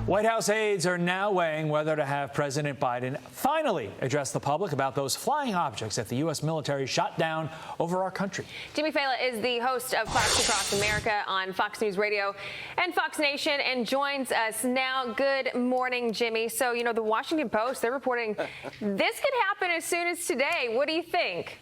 White House aides are now weighing whether to have President Biden finally address the public about those flying objects that the U.S. military shot down over our country. Jimmy Failla is the host of Fox Across America on Fox News Radio and Fox Nation and joins us now. Good morning, Jimmy. So, you know, the Washington Post, they're reporting this could happen as soon as today. What do you think?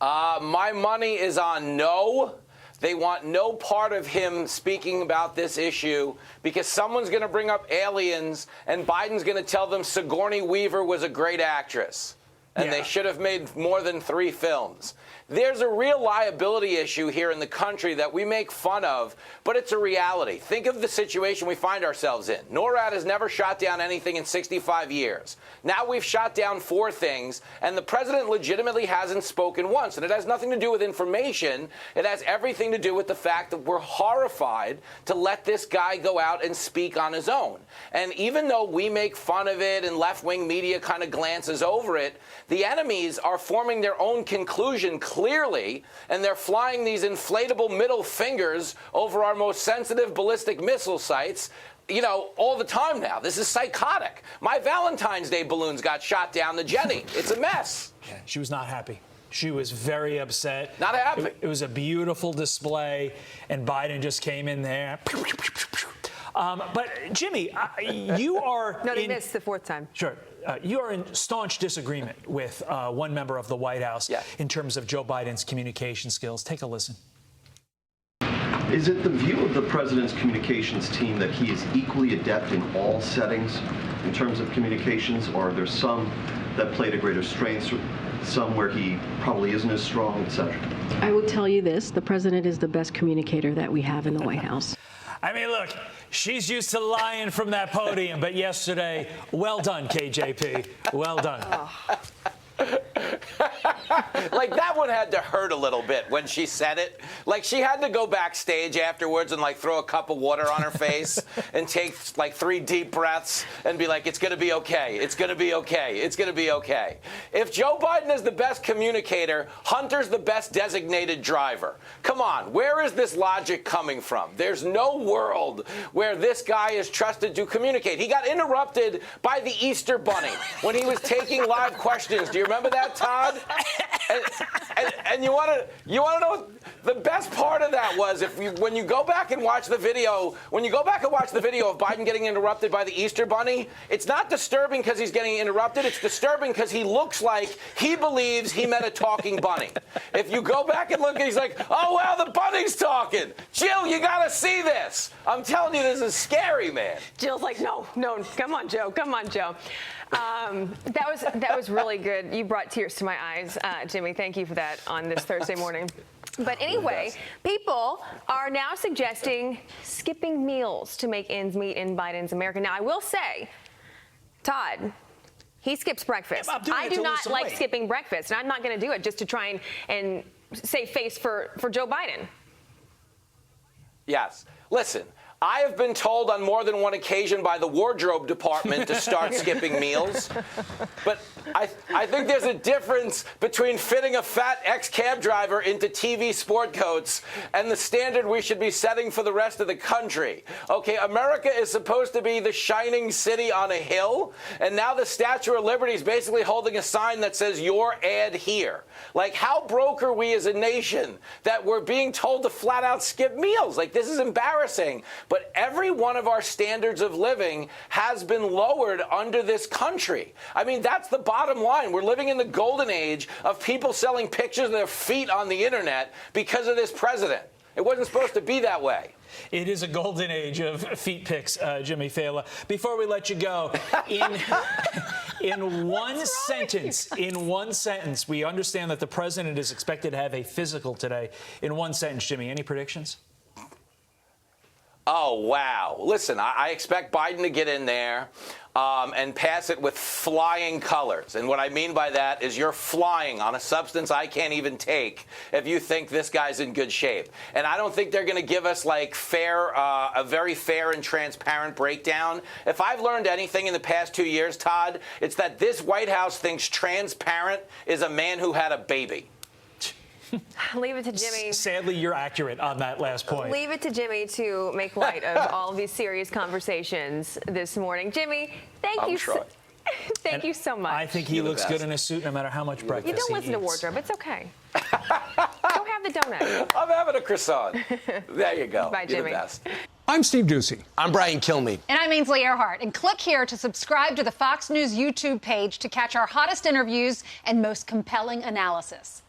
My money is on no. They want no part of him speaking about this issue because someone's going to bring up aliens and Biden's going to tell them Sigourney Weaver was a great actress and they should have made more than 3 films. There's a real liability issue here in the country that we make fun of, but it's a reality. Think of the situation we find ourselves in. NORAD has never shot down anything in 65 years. Now we've shot down 4 things, and the president legitimately hasn't spoken once. And it has nothing to do with information. It has everything to do with the fact that we're horrified to let this guy go out and speak on his own. And even though we make fun of it and left-wing media kind of glances over it, the enemies are forming their own conclusion clearly, and they're flying these inflatable middle fingers over our most sensitive ballistic missile sites, you know, all the time now. This is psychotic. My Valentine's Day balloons got shot down to Jenny. It's a mess. Yeah, she was not happy. She was very upset. Not happy. It was a beautiful display, and Biden just came in there. But, Jimmy, you are... No, they missed the 4th time. Sure. You are in staunch disagreement with one member of the White House in terms of Joe Biden's communication skills. Take a listen. Is it the view of the president's communications team that he is equally adept in all settings in terms of communications, or are there some that play to greater strengths, some where he probably isn't as strong, etc.? I will tell you this, the president is the best communicator that we have in the White House. I mean, look, she's used to lying from that podium, but yesterday, well done, KJP. Well done. Like, that one had to hurt a little bit when she said it. Like, she had to go backstage afterwards and, like, throw a cup of water on her face and take, like, 3 deep breaths and be like, it's going to be okay. It's going to be okay. It's going to be okay. If Joe Biden is the best communicator, Hunter's the best designated driver. Come on. Where is this logic coming from? There's no world where this guy is trusted to communicate. He got interrupted by the Easter Bunny when he was taking live questions. Do you remember that, Todd? And you want to know what the best part of that was? When you go back and watch the video, of Biden getting interrupted by the Easter Bunny, it's not disturbing because he's getting interrupted. It's disturbing because he looks like he believes he met a talking bunny. If you go back and look, he's like, oh, well, the bunny's talking. Jill, you got to see this. I'm telling you, this is scary, man. Jill's like, no, come on, Joe. That was really good. You brought tears to my eyes, Jimmy. Thank you for that on this Thursday morning. But anyway, people are now suggesting skipping meals to make ends meet in Biden's America. Now, I will say, Todd, he skips breakfast. I do not like skipping breakfast, and I'm not going to do it just to try and save face for Joe Biden. Yes. Listen. I have been told on more than one occasion by the wardrobe department to start skipping meals. But I think there's a difference between fitting a fat ex-cab driver into TV sport coats and the standard we should be setting for the rest of the country. Okay, America is supposed to be the shining city on a hill, and now the Statue of Liberty is basically holding a sign that says, your ad here. Like, how broke are we as a nation that we're being told to flat out skip meals? Like, this is embarrassing. But every one of our standards of living has been lowered under this country. I mean, that's the bottom line. We're living in the golden age of people selling pictures of their feet on the internet because of this president. It wasn't supposed to be that way. It is a golden age of feet pics, Jimmy Failla. Before we let you go, in one sentence, we understand that the president is expected to have a physical today. In one sentence, Jimmy, any predictions? Oh, wow. Listen, I expect Biden to get in there and pass it with flying colors. And what I mean by that is you're flying on a substance I can't even take if you think this guy's in good shape. And I don't think they're going to give us, like, a very fair and transparent breakdown. If I've learned anything in the past 2 years, Todd, it's that this White House thinks transparent is a man who had a baby. Leave it to Jimmy. Sadly, you're accurate on that last point. Leave it to Jimmy to make light of all of these serious conversations this morning. Jimmy, thank you. Thank you so much. I think he looks good in a suit no matter how much breakfast he eats. You don't listen to wardrobe. It's okay. Go have the donut. I'm having a croissant. There you go. Bye, Jimmy. You're the best. I'm Steve Ducey. I'm Brian Kilmeade. And I'm Ainsley Earhart. And click here to subscribe to the Fox News YouTube page to catch our hottest interviews and most compelling analysis.